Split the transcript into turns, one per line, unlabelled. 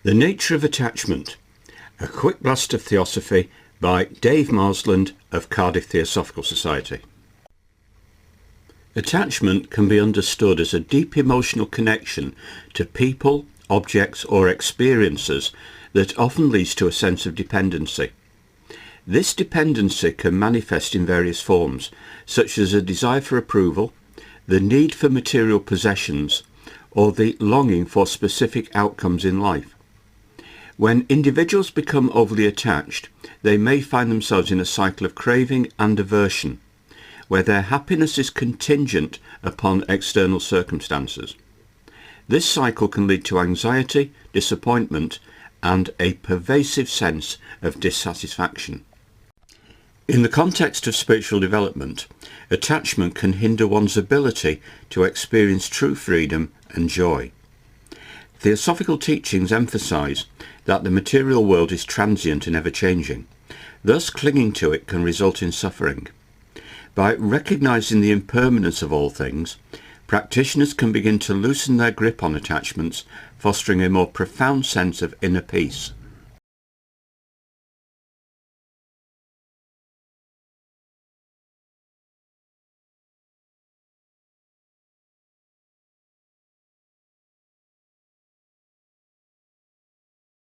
The Nature of Attachment, a quick blast of Theosophy by Dave Marsland of Cardiff Theosophical Society. Attachment can be understood as a deep emotional connection to people, objects or experiences that often leads to a sense of dependency. This dependency can manifest in various forms, such as a desire for approval, the need for material possessions, or the longing for specific outcomes in life. When individuals become overly attached, they may find themselves in a cycle of craving and aversion, where their happiness is contingent upon external circumstances. This cycle can lead to anxiety, disappointment, and a pervasive sense of dissatisfaction. In the context of spiritual development, attachment can hinder one's ability to experience true freedom and joy. Theosophical teachings emphasize that the material world is transient and ever-changing. Thus, clinging to it can result in suffering. By recognizing the impermanence of all things, practitioners can begin to loosen their grip on attachments, fostering a more profound sense of inner peace.